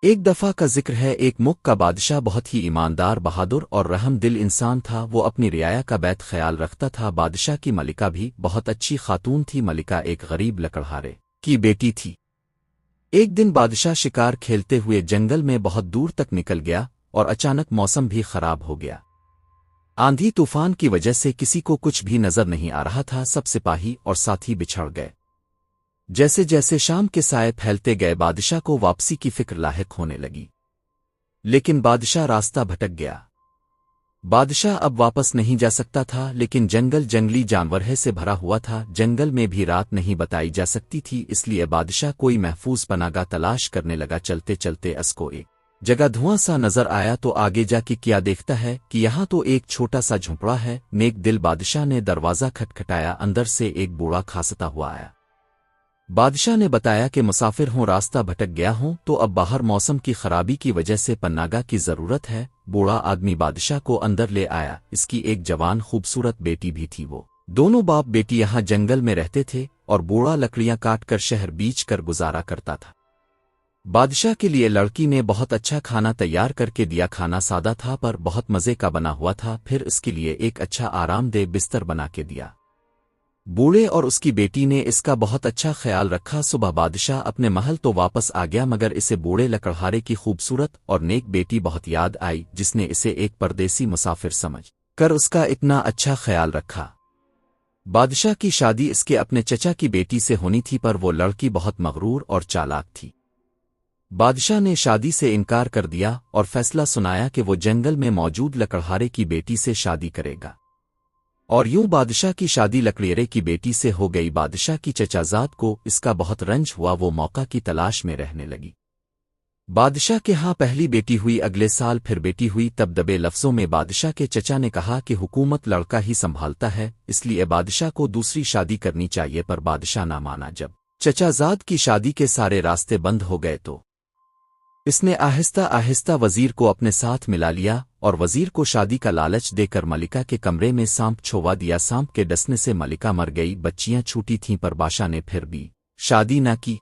ایک دفعہ کا ذکر ہے، ایک ملک کا بادشاہ بہت ہی ایماندار، بہادر اور رحم دل انسان تھا۔ وہ اپنی رعایا کا بیت خیال رکھتا تھا۔ بادشاہ کی ملکہ بھی بہت اچھی خاتون تھی۔ ملکہ ایک غریب لکڑہارے کی بیٹی تھی۔ ایک دن بادشاہ شکار کھیلتے ہوئے جنگل میں بہت دور تک نکل گیا اور اچانک موسم بھی خراب ہو گیا۔ آندھی طوفان کی وجہ سے کسی کو کچھ بھی نظر نہیں آ رہا تھا۔ سب سپاہی اور ساتھی بچھڑ گئے۔ جیسے جیسے شام کے سائے پھیلتے گئے، بادشاہ کو واپسی کی فکر لاحق ہونے لگی، لیکن بادشاہ راستہ بھٹک گیا۔ بادشاہ اب واپس نہیں جا سکتا تھا، لیکن جنگل جنگلی جانوروں سے بھرا ہوا تھا۔ جنگل میں بھی رات نہیں بتائی جا سکتی تھی، اس لیے بادشاہ کوئی محفوظ پناہگاہ تلاش کرنے لگا۔ چلتے چلتے اس کو ایک جگہ دھواں سا نظر آیا تو آگے جا کے کیا دیکھتا ہے کہ یہاں تو ایک چھوٹا سا جھونپڑا ہے۔ نیک دل بادشاہ نے دروازہ کھٹکھٹایا، اندر سے ایک بوڑھا کھانستا ہوا آیا۔ بادشاہ نے بتایا کہ مسافر ہوں، راستہ بھٹک گیا ہوں، تو اب باہر موسم کی خرابی کی وجہ سے پناہگاہ کی ضرورت ہے۔ بوڑھا آدمی بادشاہ کو اندر لے آیا۔ اس کی ایک جوان خوبصورت بیٹی بھی تھی۔ وہ دونوں باپ بیٹی یہاں جنگل میں رہتے تھے اور بوڑھا لکڑیاں کاٹ کر شہر بیچ کر گزارا کرتا تھا۔ بادشاہ کے لیے لڑکی نے بہت اچھا کھانا تیار کر کے دیا۔ کھانا سادہ تھا پر بہت مزے کا بنا ہوا تھا۔ پھر اس کے لیے ایک اچھا آرام دہ بستر بنا کے دیا۔ بوڑھے اور اس کی بیٹی نے اس کا بہت اچھا خیال رکھا۔ صبح بادشاہ اپنے محل تو واپس آ گیا، مگر اسے بوڑھے لکڑہارے کی خوبصورت اور نیک بیٹی بہت یاد آئی، جس نے اسے ایک پردیسی مسافر سمجھ کر اس کا اتنا اچھا خیال رکھا۔ بادشاہ کی شادی اس کے اپنے چچا کی بیٹی سے ہونی تھی، پر وہ لڑکی بہت مغرور اور چالاک تھی۔ بادشاہ نے شادی سے انکار کر دیا اور فیصلہ سنایا کہ وہ جنگل میں موجود لکڑہارے کی بیٹی سے شادی کرے گا۔ اور یوں بادشاہ کی شادی لکڑیرے کی بیٹی سے ہو گئی۔ بادشاہ کی چچازاد کو اس کا بہت رنج ہوا، وہ موقع کی تلاش میں رہنے لگی۔ بادشاہ کے ہاں پہلی بیٹی ہوئی، اگلے سال پھر بیٹی ہوئی۔ تب دبے لفظوں میں بادشاہ کے چچا نے کہا کہ حکومت لڑکا ہی سنبھالتا ہے، اس لیے بادشاہ کو دوسری شادی کرنی چاہیے، پر بادشاہ نہ مانا۔ جب چچازاد کی شادی کے سارے راستے بند ہو گئے تو اس نے آہستہ آہستہ وزیر کو اپنے ساتھ ملا لیا اور وزیر کو شادی کا لالچ دے کر ملکہ کے کمرے میں سانپ چھوڑوا دیا۔ سانپ کے ڈسنے سے ملکہ مر گئی۔ بچیاں چھوٹی تھیں، پر بادشاہ نے پھر بھی شادی نہ کی۔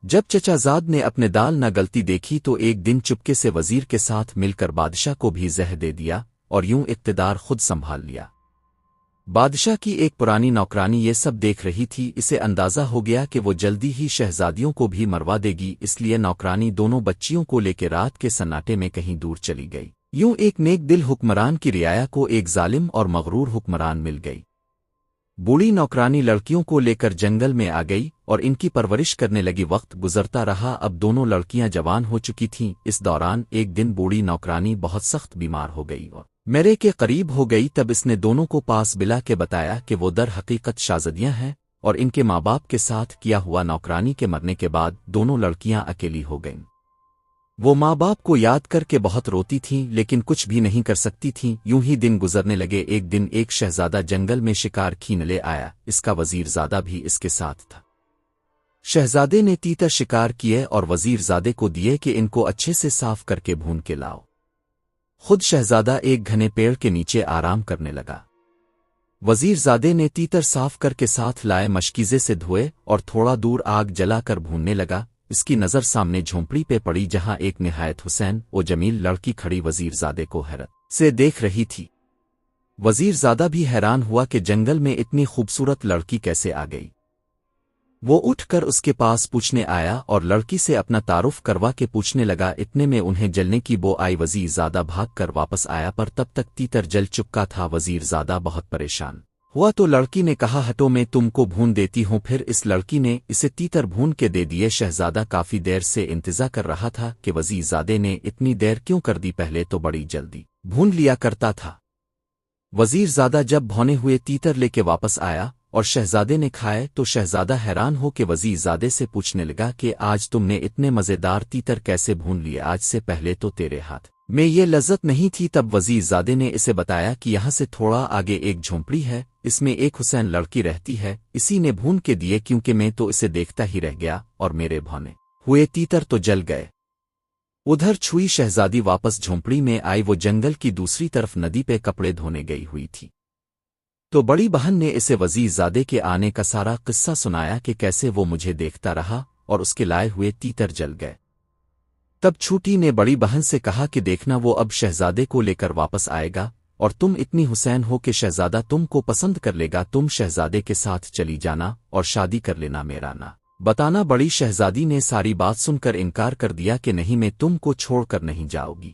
جب چچازاد نے اپنے دال نہ گلتی دیکھی تو ایک دن چپکے سے وزیر کے ساتھ مل کر بادشاہ کو بھی زہر دے دیا اور یوں اقتدار خود سنبھال لیا۔ بادشاہ کی ایک پرانی نوکرانی یہ سب دیکھ رہی تھی۔ اسے اندازہ ہو گیا کہ وہ جلدی ہی شہزادیوں کو بھی مروا دے گی، اس لیے نوکرانی دونوں بچیوں کو لے کے رات کے سناٹے میں کہیں دور چلی گئی۔ یوں ایک نیک دل حکمران کی رعایا کو ایک ظالم اور مغرور حکمران مل گئی۔ بوڑھی نوکرانی لڑکیوں کو لے کر جنگل میں آ گئی اور ان کی پرورش کرنے لگی۔ وقت گزرتا رہا، اب دونوں لڑکیاں جوان ہو چکی تھیں۔ اس دوران ایک دن بوڑھی نوکرانی بہت سخت بیمار ہو گئی اور میرے کے قریب ہو گئی۔ تب اس نے دونوں کو پاس بلا کے بتایا کہ وہ در حقیقت شاہزادیاں ہیں اور ان کے ماں باپ کے ساتھ کیا ہوا۔ نوکرانی کے مرنے کے بعد دونوں لڑکیاں اکیلی ہو گئیں۔ وہ ماں باپ کو یاد کر کے بہت روتی تھیں، لیکن کچھ بھی نہیں کر سکتی تھیں۔ یوں ہی دن گزرنے لگے۔ ایک دن ایک شہزادہ جنگل میں شکار کھین لے آیا، اس کا وزیر زادہ بھی اس کے ساتھ تھا۔ شہزادے نے تیتر شکار کیے اور وزیر زادے کو دیے کہ ان کو اچھے سے صاف کر کے بھون کے لاؤ۔ خود شہزادہ ایک گھنے پیڑ کے نیچے آرام کرنے لگا۔ وزیر زادے نے تیتر صاف کر کے ساتھ لائے، مشکیزے سے دھوئے اور تھوڑا دور آگ جلا کر بھوننے لگا۔ اس کی نظر سامنے جھونپڑی پہ پڑی، جہاں ایک نہایت حسین و جمیل لڑکی کھڑی وزیر زادے کو حیرت سے دیکھ رہی تھی۔ وزیر زادہ بھی حیران ہوا کہ جنگل میں اتنی خوبصورت لڑکی کیسے آ گئی۔ وہ اٹھ کر اس کے پاس پوچھنے آیا اور لڑکی سے اپنا تعارف کروا کے پوچھنے لگا۔ اتنے میں انہیں جلنے کی بو آئی۔ وزیر زادہ بھاگ کر واپس آیا، پر تب تک تیتر جل چکا تھا۔ وزیر زادہ بہت پریشان ہوا تو لڑکی نے کہا، ہٹو میں تم کو بھون دیتی ہوں۔ پھر اس لڑکی نے اسے تیتر بھون کے دے دیے۔ شہزادہ کافی دیر سے انتظار کر رہا تھا کہ وزیر زادے نے اتنی دیر کیوں کر دی، پہلے تو بڑی جلدی بھون لیا کرتا تھا۔ وزیر زادہ جب بھونے ہوئے تیتر لے کے واپس آیا اور شہزادے نے کھائے تو شہزادہ حیران ہو کے وزیر زادے سے پوچھنے لگا کہ آج تم نے اتنے مزیدار تیتر کیسے بھون لیے؟ آج سے پہلے تو تیرے ہاتھ میں یہ لذت نہیں تھی۔ تب وزیر زادے نے اسے بتایا کہ یہاں سے تھوڑا آگے ایک جھونپڑی ہے، اس میں ایک حسین لڑکی رہتی ہے، اسی نے بھون کے دیے، کیونکہ میں تو اسے دیکھتا ہی رہ گیا اور میرے بھونے ہوئے تیتر تو جل گئے۔ ادھر چھوئی شہزادی واپس جھونپڑی میں آئی۔ وہ جنگل کی دوسری طرف ندی پہ کپڑے دھونے گئی ہوئی تھی، تو بڑی بہن نے اسے وزیر زادے کے آنے کا سارا قصہ سنایا کہ کیسے وہ مجھے دیکھتا رہا اور اس کے لائے ہوئے تیتر جل گئے۔ तब छूटी ने बड़ी बहन से कहा कि देखना वो अब शहजादे को लेकर वापस आएगा और तुम इतनी हुसैन हो कि शहजादा तुम को पसंद कर लेगा, तुम शहजादे के साथ चली जाना और शादी कर लेना, मेरा ना बताना। बड़ी शहजादी ने सारी बात सुनकर इनकार कर दिया कि नहीं, मैं तुम को छोड़कर नहीं जाऊंगी।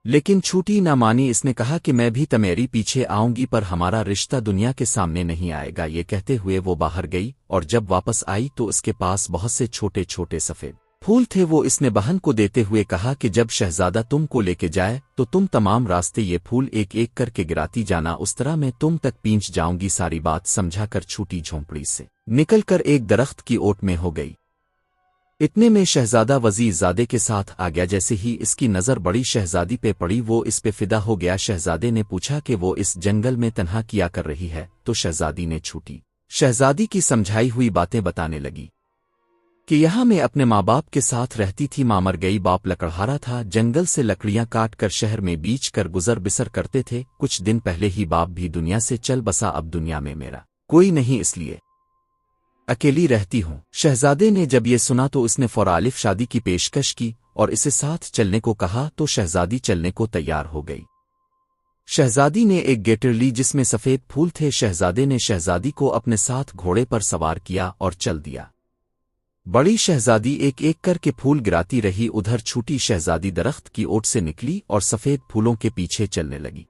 लेकिन छूटी ना मानी, इसने कहा कि मैं भी तुम्हारी पीछे आऊंगी पर हमारा रिश्ता दुनिया के सामने नहीं आएगा। ये कहते हुए वो बाहर गई और जब वापस आई तो उसके पास बहुत से छोटे छोटे सफेद फूल थे। वो इसने बहन को देते हुए कहा कि जब शहजादा तुम को लेके जाए तो तुम तमाम रास्ते ये फूल एक एक करके गिराती जाना, उस तरह मैं तुम तक पहुंच जाऊंगी। सारी बात समझाकर छूटी झोंपड़ी से निकलकर एक दरख्त की ओट में हो गई। इतने में शहजादा वजीरजादे के साथ आ गया। जैसे ही इसकी नज़र बड़ी शहजादी पे पड़ी वो इस पे फिदा हो गया। शहजादे ने पूछा कि वो इस जंगल में तन्हा किया कर रही है, तो शहजादी ने छूटी शहजादी की समझाई हुई बातें बताने लगी कि यहाँ मैं अपने माँ बाप के साथ रहती थी। माँ मर गई, बाप लकड़हारा था, जंगल से लकड़ियाँ काट कर शहर में बीच कर गुजर बिसर करते थे। कुछ दिन पहले ही बाप भी दुनिया से चल बसा, अब दुनिया में मेरा कोई नहीं, इसलिए अकेली रहती हूँ। शहजादे ने जब ये सुना तो उसने फौरालिफ शादी की पेशकश की और इसे साथ चलने को कहा, तो शहजादी चलने को तैयार हो गई। शहजादी ने एक गेटर ली जिसमें सफ़ेद फूल थे। शहजादे ने शहजादी को अपने साथ घोड़े पर सवार किया और चल दिया। बड़ी शहजादी एक एक करके फूल गिराती रही। उधर छूटी शहजादी दरख्त की ओट से निकली और सफ़ेद फूलों के पीछे चलने लगी।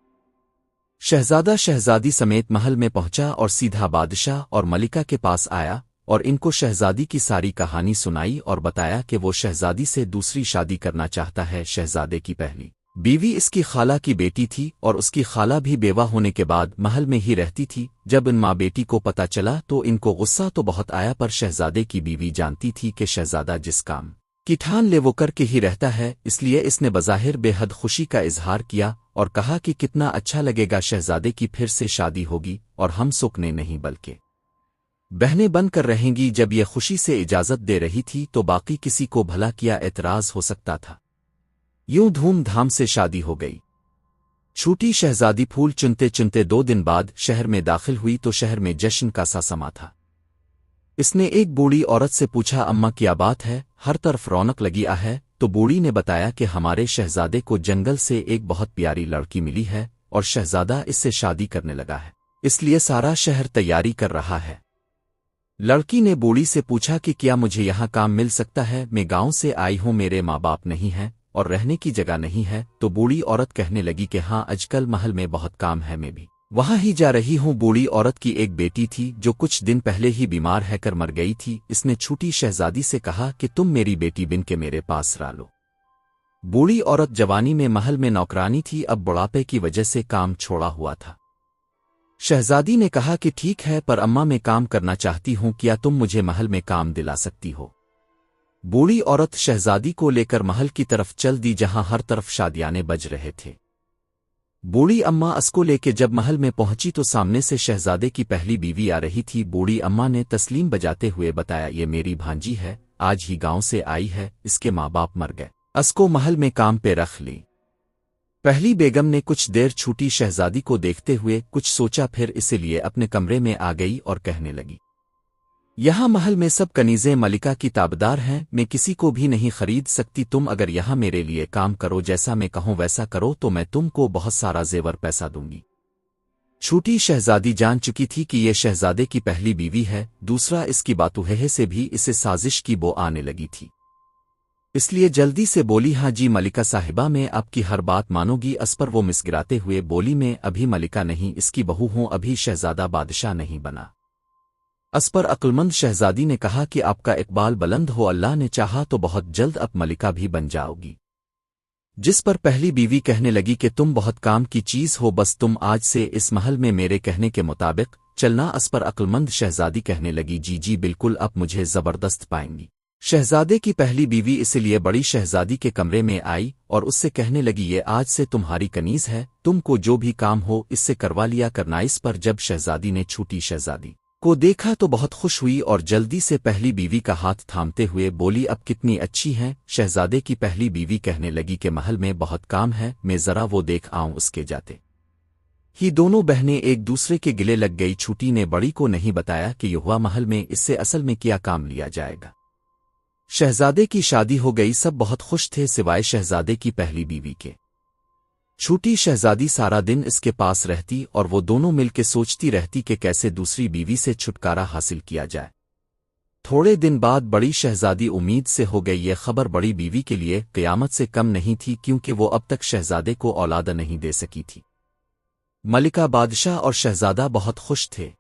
शहजादा शहजादी समेत महल में पहुंचा और सीधा बादशाह और मलिका के पास आया और इनको शहजादी की सारी कहानी सुनाई और बताया कि वो शहजादी से दूसरी शादी करना चाहता है। शहजादे की पहली बीवी इसकी खाला की बेटी थी और उसकी खाला भी बेवा होने के बाद महल में ही रहती थी। जब इन माँ बेटी को पता चला तो इनको गुस्सा तो बहुत आया, पर शहजादे की बीवी जानती थी कि शहजादा जिस काम की ठान ले वो करके ही रहता है, इसलिए इसने बज़ाहिर बेहद खुशी का इजहार किया और कहा कि कितना अच्छा लगेगा शहजादे की फिर से शादी होगी और हम सुकने नहीं बल्कि बहनें बनकर रहेंगी। जब ये खुशी से इजाज़त दे रही थी तो बाकी किसी को भला क्या एतराज़ हो सकता था। यूं धूमधाम से शादी हो गई। छूटी शहजादी फूल चुनते चुनते 2 दिन बाद शहर में दाखिल हुई तो शहर में जश्न का सा समा था। इसने एक बूढ़ी औरत से पूछा, अम्मा क्या बात है, हर तरफ रौनक लगी है। तो बूढ़ी ने बताया कि हमारे शहजादे को जंगल से एक बहुत प्यारी लड़की मिली है और शहजादा इससे शादी करने लगा है, इसलिए सारा शहर तैयारी कर रहा है। लड़की ने बूढ़ी से पूछा कि क्या मुझे यहाँ काम मिल सकता है, मैं गांव से आई हूँ, मेरे माँ बाप नहीं हैं और रहने की जगह नहीं है। तो बूढ़ी औरत कहने लगी कि हाँ, आजकल महल में बहुत काम है, मैं भी वहाँ ही जा रही हूँ। बूढ़ी औरत की एक बेटी थी जो कुछ दिन पहले ही बीमार है कर मर गई थी। इसने छूटी शहजादी से कहा कि तुम मेरी बेटी बिन के मेरे पास रह लो। बूढ़ी औरत जवानी में महल में नौकरानी थी, अब बुढ़ापे की वजह से काम छोड़ा हुआ था। शहजादी ने कहा कि ठीक है, पर अम्मा मैं काम करना चाहती हूँ, क्या तुम मुझे महल में काम दिला सकती हो। बूढ़ी औरत शहजादी को लेकर महल की तरफ चल दी जहां हर तरफ शादियाने बज रहे थे। बूढ़ी अम्मा असको लेके जब महल में पहुंची तो सामने से शहजादे की पहली बीवी आ रही थी। बूढ़ी अम्मा ने तस्लीम बजाते हुए बताया, ये मेरी भांजी है, आज ही गांव से आई है, इसके माँ बाप मर गए, असको महल में काम पे रख ली। पहली बेगम ने कुछ देर छूटी शहजादी को देखते हुए कुछ सोचा, फिर इसीलिए अपने कमरे में आ गई और कहने लगी, यहाँ महल में सब कनीज़ें मलिका की ताबदार हैं, मैं किसी को भी नहीं खरीद सकती। तुम अगर यहाँ मेरे लिए काम करो, जैसा मैं कहूँ वैसा करो, तो मैं तुमको बहुत सारा जेवर पैसा दूंगी। छूटी शहजादी जान चुकी थी कि ये शहजादे की पहली बीवी है, दूसरा इसकी बातूहे से भी इसे साजिश की बो आने लगी थी, इसलिए जल्दी से बोली, हाँ जी मलिका साहिबा, मैं आपकी हर बात मानोगी। अस पर वो मुस्कुराते हुए बोली, मैं अभी मलिका नहीं, इसकी बहू हूँ, अभी शहजादा बादशाह नहीं बना। अस पर अक्लमंद शहजादी ने कहा कि आपका इकबाल बुलंद हो, अल्लाह ने चाहा तो बहुत जल्द अब मलिका भी बन जाओगी। जिस पर पहली बीवी कहने लगी कि तुम बहुत काम की चीज हो, बस तुम आज से इस महल में मेरे कहने के मुताबिक चलना। अस पर अक्लमंद शहजादी कहने लगी, जी जी बिल्कुल, अब मुझे जबरदस्त पाएंगी। शहजादे की पहली बीवी इसलिए बड़ी शहजादी के कमरे में आई और उससे कहने लगी, ये आज से तुम्हारी कनीज है, तुमको जो भी काम हो इससे करवा लिया करना। इस पर जब शहजादी ने छूटी शहजादी को देखा तो बहुत खुश हुई और जल्दी से पहली बीवी का हाथ थामते हुए बोली, अब कितनी अच्छी हैं। शहजादे की पहली बीवी कहने लगी कि महल में बहुत काम है, मैं जरा वो देख आऊं। उसके जाते ही दोनों बहनें एक दूसरे के गिले लग गई। छूटी ने बड़ी को नहीं बताया कि युवा महल में इससे असल में क्या काम लिया जाएगा। शहजादे की शादी हो गई। सब बहुत खुश थे सिवाय शहजादे की पहली बीवी के। छोटी शहजादी सारा दिन इसके पास रहती और वो दोनों मिलके सोचती रहती कि कैसे दूसरी बीवी से छुटकारा हासिल किया जाए। थोड़े दिन बाद बड़ी शहजादी उम्मीद से हो गई। ये खबर बड़ी बीवी के लिए क़यामत से कम नहीं थी, क्योंकि वो अब तक शहजादे को औलाद नहीं दे सकी थी। मलिका बादशाह और शहजादा बहुत खुश थे,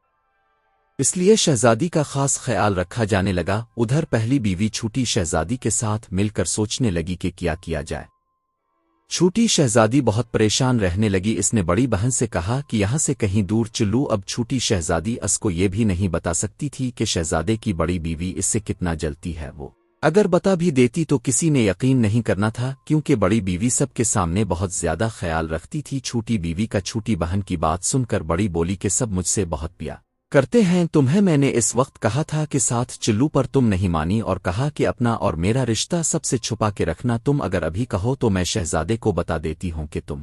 इसलिए शहजादी का खास ख्याल रखा जाने लगा। उधर पहली बीवी छोटी शहजादी के साथ मिलकर सोचने लगी कि क्या किया जाए। छोटी शहजादी बहुत परेशान रहने लगी। इसने बड़ी बहन से कहा कि यहाँ से कहीं दूर चलूं। अब छोटी शहजादी उसको ये भी नहीं बता सकती थी कि शहजादे की बड़ी बीवी इससे कितना जलती है। वो अगर बता भी देती तो किसी ने यकीन नहीं करना था, क्योंकि बड़ी बीवी सबके सामने बहुत ज्यादा ख्याल रखती थी। छोटी बीवी का छोटी बहन की बात सुनकर बड़ी बोली कि सब मुझसे बहुत प्यार करते हैं। तुम्हें मैंने इस वक्त कहा था कि साथ चुल्लू, पर तुम नहीं मानी और कहा कि अपना और मेरा रिश्ता सबसे छुपा के रखना। तुम अगर अभी कहो तो मैं शहजादे को बता देती हूं कि तुम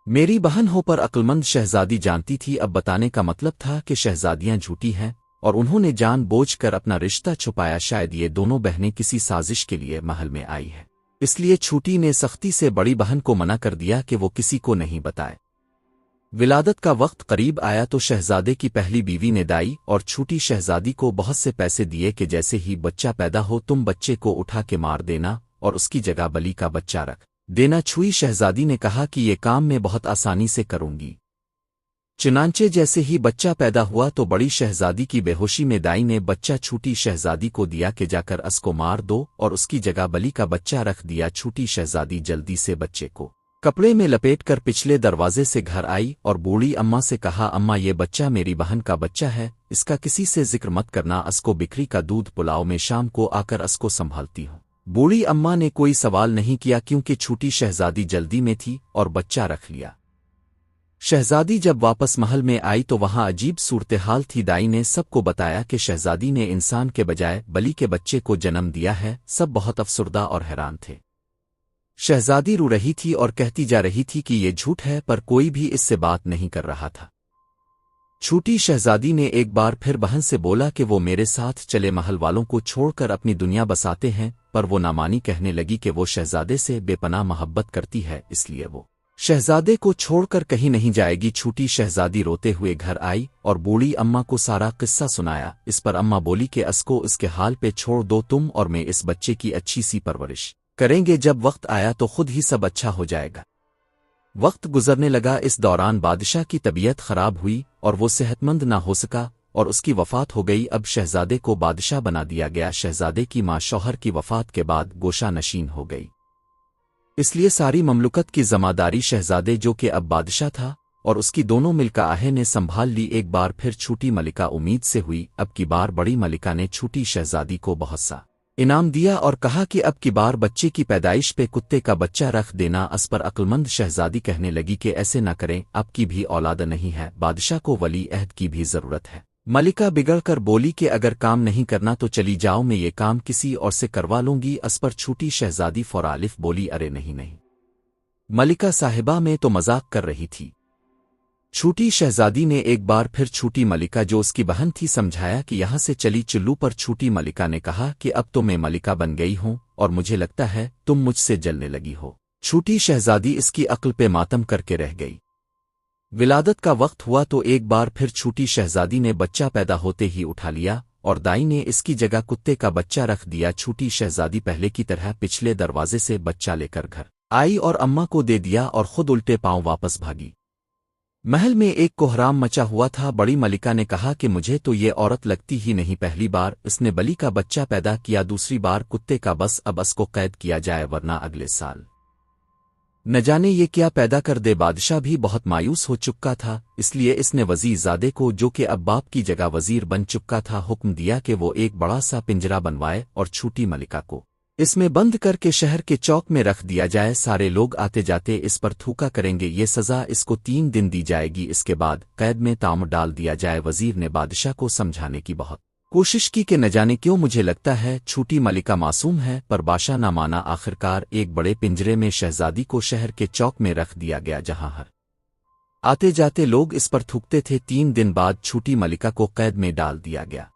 मेरी बहन हो। पर अक्लमंद शहजादी जानती थी अब बताने का मतलब था कि शहजादियां झूठी हैं और उन्होंने जानबूझकर अपना रिश्ता छुपाया। शायद ये दोनों बहनें किसी साजिश के लिए महल में आई है, इसलिए छोटी ने सख्ती से बड़ी बहन को मना कर दिया कि वो किसी को नहीं बताए। विलादत का वक्त करीब आया तो शहजादे की पहली बीवी ने दाई और छोटी शहजादी को बहुत से पैसे दिए कि जैसे ही बच्चा पैदा हो तुम बच्चे को उठा के मार देना और उसकी जगह बलि का बच्चा रख देना। छुई शहजादी ने कहा कि ये काम मैं बहुत आसानी से करूंगी। चुनांचे जैसे ही बच्चा पैदा हुआ तो बड़ी शहजादी की बेहोशी में दाई ने बच्चा छोटी शहजादी को दिया कि जाकर उसको मार दो और उसकी जगह बलि का बच्चा रख दिया। छोटी शहजादी जल्दी से बच्चे को कपड़े में लपेटकर पिछले दरवाजे से घर आई और बूढ़ी अम्मा से कहा, अम्मा ये बच्चा मेरी बहन का बच्चा है, इसका किसी से जिक्र मत करना। असको बिक्री का दूध पुलाव में शाम को आकर असको संभालती हूँ। बूढ़ी अम्मा ने कोई सवाल नहीं किया, क्योंकि छोटी शहजादी जल्दी में थी और बच्चा रख लिया। शहजादी जब वापस महल में आई तो वहां अजीब सूरत-ए-हाल थी। दाई ने सबको बताया कि शहजादी ने इंसान के बजाय बलि के बच्चे को जन्म दिया है। सब बहुत अफसुर्दा और हैरान थे। शहजादी रो रही थी और कहती जा रही थी कि ये झूठ है, पर कोई भी इससे बात नहीं कर रहा था। छोटी शहजादी ने एक बार फिर बहन से बोला कि वो मेरे साथ चले, महल वालों को छोड़कर अपनी दुनिया बसाते हैं। पर वो नामानी कहने लगी कि वो शहजादे से बेपनाह मोहब्बत करती है, इसलिए वो शहजादे को छोड़कर कहीं नहीं जाएगी। छोटी शहजादी रोते हुए घर आई और बूढ़ी अम्मा को सारा किस्सा सुनाया। इस पर अम्मा बोली कि असको इसके हाल पे छोड़ दो तुम, और मैं इस बच्चे की अच्छी सी परवरिश करेंगे। जब वक्त आया तो खुद ही सब अच्छा हो जाएगा। वक्त गुजरने लगा। इस दौरान बादशाह की तबीयत खराब हुई और वो सेहतमंद ना हो सका और उसकी वफात हो गई। अब शहजादे को बादशाह बना दिया गया। शहजादे की मां शौहर की वफात के बाद गोशा नशीन हो गई, इसलिए सारी ममलुकत की ज़िम्मेदारी शहजादे, जो कि अब बादशाह था, और उसकी दोनों मिल्का आहें ने संभाल ली। एक बार फिर छोटी मलिका उम्मीद से हुई। अब की बार बड़ी मलिका ने छोटी शहजादी को बहुत सा इनाम दिया और कहा कि अब की बार बच्चे की पैदाइश पे कुत्ते का बच्चा रख देना। इस पर अक्लमंद शहजादी कहने लगी कि ऐसे न करें, अब की भी औलाद नहीं है, बादशाह को वली अहद की भी जरूरत है। मलिका बिगड़ कर बोली कि अगर काम नहीं करना तो चली जाओ, मैं ये काम किसी और से करवा लूंगी। इस पर छोटी शहजादी फौरालिफ बोली, अरे नहीं नहीं, मलिका साहिबा में तो मजाक कर रही थी। छोटी शहजादी ने एक बार फिर छोटी मलिका, जो उसकी बहन थी, समझाया कि यहाँ से चली चुल्लू। पर छोटी मलिका ने कहा कि अब तो मैं मलिका बन गई हूँ और मुझे लगता है तुम मुझसे जलने लगी हो। छोटी शहजादी इसकी अक्ल पे मातम करके रह गई। विलादत का वक्त हुआ तो एक बार फिर छोटी शहजादी ने बच्चा पैदा होते ही उठा लिया और दाई ने इसकी जगह कुत्ते का बच्चा रख दिया। छोटी शहजादी पहले की तरह पिछले दरवाजे से बच्चा लेकर घर आई और अम्मा को दे दिया और खुद उल्टे पांव वापस भागी। महल में एक कोहराम मचा हुआ था। बड़ी मलिका ने कहा कि मुझे तो ये औरत लगती ही नहीं, पहली बार इसने बलि का बच्चा पैदा किया, दूसरी बार कुत्ते का, बस अब इसको कैद किया जाए वरना अगले साल न जाने ये क्या पैदा कर दे। बादशाह भी बहुत मायूस हो चुका था, इसलिए इसने वजीरजादे को, जो कि अब बाप की जगह वजीर बन चुका था, हुक्म दिया कि वो एक बड़ा सा पिंजरा बनवाए और छोटी मलिका को इसमें बंद करके शहर के चौक में रख दिया जाए। सारे लोग आते जाते इस पर थूका करेंगे। ये सजा इसको 3 दिन दी जाएगी, इसके बाद कैद में ताम डाल दिया जाए। वजीर ने बादशाह को समझाने की बहुत कोशिश की कि न जाने क्यों मुझे लगता है छोटी मलिका मासूम है, पर बादशाह ना माना। आखिरकार एक बड़े पिंजरे में शहजादी को शहर के चौक में रख दिया गया, जहां हर आते जाते लोग इस पर थूकते थे। 3 दिन बाद छोटी मलिका को कैद में डाल दिया गया।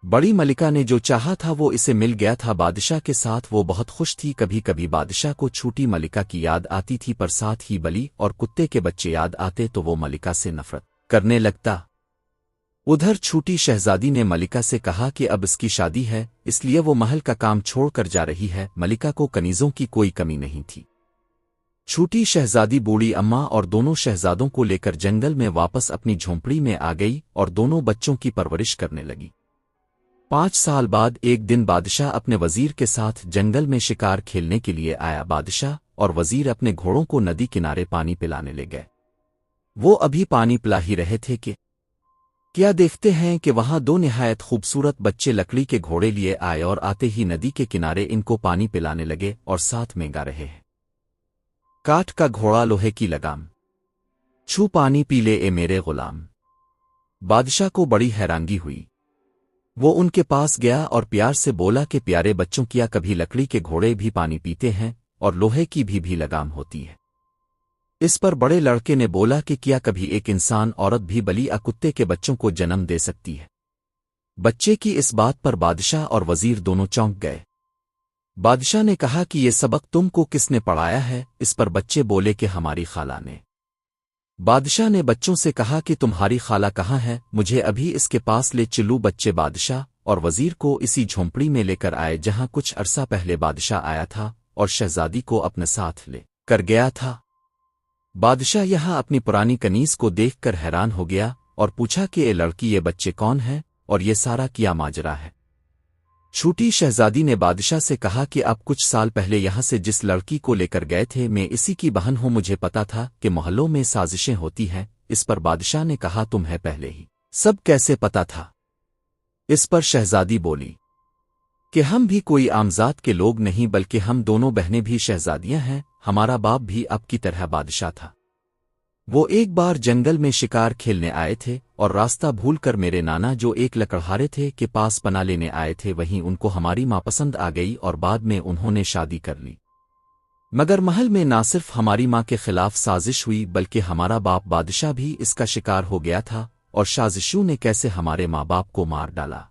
बड़ी मलिका ने जो चाहा था वो इसे मिल गया था। बादशाह के साथ वो बहुत खुश थी। कभी कभी बादशाह को छोटी मलिका की याद आती थी, पर साथ ही बली और कुत्ते के बच्चे याद आते तो वो मलिका से नफरत करने लगता। उधर छोटी शहजादी ने मलिका से कहा कि अब इसकी शादी है, इसलिए वो महल का काम छोड़कर जा रही है। मलिका को कनीजों की कोई कमी नहीं थी। छोटी शहजादी बूढ़ी अम्मा और दोनों शहजादों को लेकर जंगल में वापस अपनी झोंपड़ी में आ गई और दोनों बच्चों की परवरिश करने लगी। 5 साल बाद एक दिन बादशाह अपने वजीर के साथ जंगल में शिकार खेलने के लिए आया। बादशाह और वजीर अपने घोड़ों को नदी किनारे पानी पिलाने ले गए। वो अभी पानी पिला ही रहे थे कि क्या देखते हैं कि वहां 2 निहायत खूबसूरत बच्चे लकड़ी के घोड़े लिए आए और आते ही नदी के किनारे इनको पानी पिलाने लगे और साथ में गा रहे हैं, काठ का घोड़ा लोहे की लगाम, छू पानी पी ले ए मेरे गुलाम। बादशाह को बड़ी हैरानगी हुई। वो उनके पास गया और प्यार से बोला कि प्यारे बच्चों, क्या कभी लकड़ी के घोड़े भी पानी पीते हैं और लोहे की भी लगाम होती है? इस पर बड़े लड़के ने बोला कि क्या कभी एक इंसान औरत भी बली या कुत्ते के बच्चों को जन्म दे सकती है? बच्चे की इस बात पर बादशाह और वजीर दोनों चौंक गए। बादशाह ने कहा कि ये सबक तुमको किसने पढ़ाया है? इस पर बच्चे बोले कि हमारी खाला ने। बादशाह ने बच्चों से कहा कि तुम्हारी खाला कहाँ है? मुझे अभी इसके पास ले चलूं। बच्चे बादशाह और वजीर को इसी झोंपड़ी में लेकर आए जहां कुछ अरसा पहले बादशाह आया था और शहजादी को अपने साथ ले कर गया था। बादशाह यहां अपनी पुरानी कनीज को देखकर हैरान हो गया और पूछा कि ये लड़की, ये बच्चे कौन है और ये सारा क्या माजरा है? छोटी शहजादी ने बादशाह से कहा कि आप कुछ साल पहले यहां से जिस लड़की को लेकर गए थे, मैं इसी की बहन हूं। मुझे पता था कि मोहल्लों में साजिशें होती हैं। इस पर बादशाह ने कहा, तुम्हें पहले ही सब कैसे पता था? इस पर शहजादी बोली कि हम भी कोई आमजाद के लोग नहीं, बल्कि हम दोनों बहनें भी शहजादियां हैं। हमारा बाप भी आपकी तरह बादशाह था। वो एक बार जंगल में शिकार खेलने आए थे और रास्ता भूलकर मेरे नाना, जो एक लकड़हारे थे, के पास पना लेने आए थे। वहीं उनको हमारी माँ पसंद आ गई और बाद में उन्होंने शादी कर ली। मगर महल में ना सिर्फ हमारी माँ के खिलाफ साजिश हुई, बल्कि हमारा बाप बादशाह भी इसका शिकार हो गया था और साजिशों ने कैसे हमारे माँ बाप को मार डाला।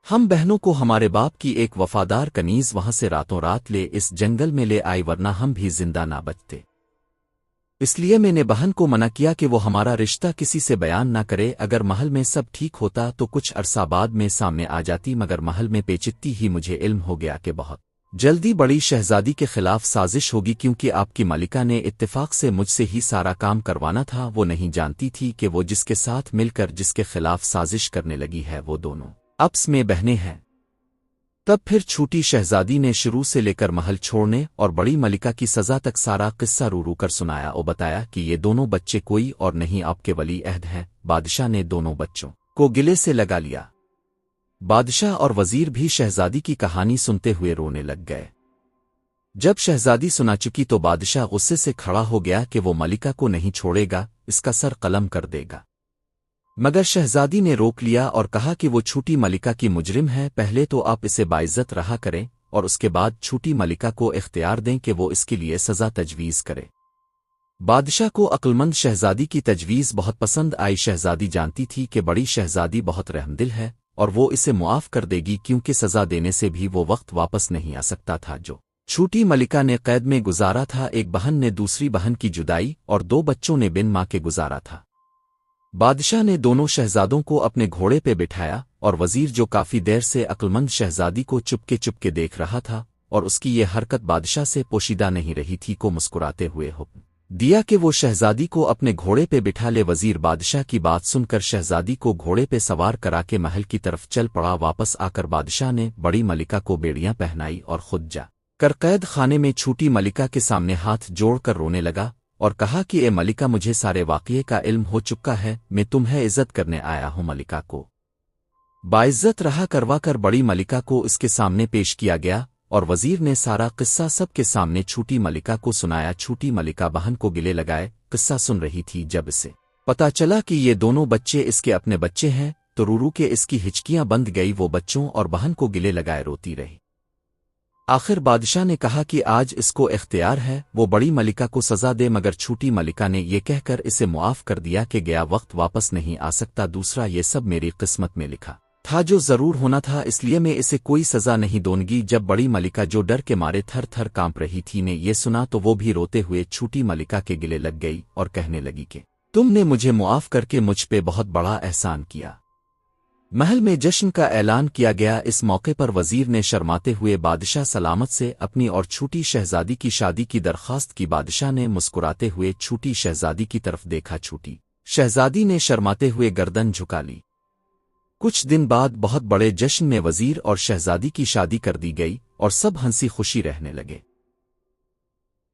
हम बहनों को हमारे बाप की एक वफादार कनीज वहां से रातों रात ले इस जंगल में ले आई, वरना हम भी जिंदा ना बचते। इसलिए मैंने बहन को मना किया कि वो हमारा रिश्ता किसी से बयान ना करे। अगर महल में सब ठीक होता तो कुछ अरसा बाद में सामने आ जाती, मगर महल में पेचित्ती ही मुझे इल्म हो गया कि बहुत जल्दी बड़ी शहजादी के खिलाफ साजिश होगी, क्योंकि आपकी मालिका ने इत्तेफाक से मुझसे ही सारा काम करवाना था। वो नहीं जानती थी कि वो जिसके साथ मिलकर जिसके खिलाफ साजिश करने लगी है, वो दोनों आपस में बहनें हैं। तब फिर छोटी शहजादी ने शुरू से लेकर महल छोड़ने और बड़ी मलिका की सजा तक सारा किस्सा रू रू कर सुनाया और बताया कि ये दोनों बच्चे कोई और नहीं, आपके वली अहद हैं। बादशाह ने दोनों बच्चों को गिले से लगा लिया। बादशाह और वजीर भी शहजादी की कहानी सुनते हुए रोने लग गए। जब शहजादी सुना चुकी तो बादशाह गुस्से से खड़ा हो गया कि वो मलिका को नहीं छोड़ेगा, इसका सर कलम कर देगा। मगर शहजादी ने रोक लिया और कहा कि वो छोटी मलिका की मुजरिम है। पहले तो आप इसे बाइज्जत रहा करें और उसके बाद छोटी मलिका को इख्तियार दें कि वो इसके लिए सजा तजवीज़ करे। बादशाह को अक्लमंद शहजादी की तजवीज़ बहुत पसंद आई। शहजादी जानती थी कि बड़ी शहजादी बहुत रहमदिल है और वो इसे मुआफ़ कर देगी, क्योंकि सजा देने से भी वो वक्त वापस नहीं आ सकता था जो छोटी मलिका ने कैद में गुजारा था। एक बहन ने दूसरी बहन की जुदाई और 2 बच्चों ने बिन माँ के गुजारा था। बादशाह ने दोनों शहजादों को अपने घोड़े पे बिठाया और वजीर, जो काफी देर से अक्लमंद शहजादी को चुपके चुपके देख रहा था और उसकी ये हरकत बादशाह से पोशीदा नहीं रही थी, को मुस्कुराते हुए हुक्म दिया कि वो शहजादी को अपने घोड़े पे बिठा ले। वजीर बादशाह की बात सुनकर शहजादी को घोड़े पे सवार करा के महल की तरफ चल पड़ा। वापस आकर बादशाह ने बड़ी मलिका को बेड़ियां पहनाई और खुद जा कर कैद खाने में छोटी मलिका के सामने हाथ जोड़कर रोने लगा और कहा कि ए मलिका, मुझे सारे वाक़ये का इल्म हो चुका है, मैं तुम्हें इज्जत करने आया हूं। मलिका को बाइज्जत रहा करवाकर बड़ी मलिका को इसके सामने पेश किया गया और वजीर ने सारा किस्सा सबके सामने छोटी मलिका को सुनाया। छोटी मलिका बहन को गिले लगाए किस्सा सुन रही थी। जब इसे पता चला कि ये दोनों बच्चे इसके अपने बच्चे हैं तो रू रू के इसकी हिचकियां बंद गई। वो बच्चों और बहन को गिले लगाए रोती रही। आखिर बादशाह ने कहा कि आज इसको इख्तियार है वो बड़ी मलिका को सजा दे, मगर छोटी मलिका ने ये कहकर इसे मुआफ कर दिया कि गया वक्त वापस नहीं आ सकता। दूसरा, ये सब मेरी किस्मत में लिखा تھا جو ضرور ہونا تھا، اس لیے میں اسے کوئی سزا نہیں دونگی۔ جب بڑی ملکہ جو ڈر کے مارے تھر تھر کانپ رہی تھی نے یہ سنا تو وہ بھی روتے ہوئے چھوٹی ملکہ کے گلے لگ گئی اور کہنے لگی کہ تم نے مجھے معاف کر کے مجھ پہ بہت بڑا احسان کیا۔ محل میں جشن کا اعلان کیا گیا۔ اس موقع پر وزیر نے شرماتے ہوئے بادشاہ سلامت سے اپنی اور چھوٹی شہزادی کی شادی کی درخواست کی۔ بادشاہ نے مسکراتے ہوئے چھوٹی شہزادی کی طرف دیکھا۔ چھوٹی شہزادی نے شرماتے ہوئے گردن جھکا لی۔ کچھ دن بعد بہت بڑے جشن میں وزیر اور شہزادی کی شادی کر دی گئی اور سب ہنسی خوشی رہنے لگے۔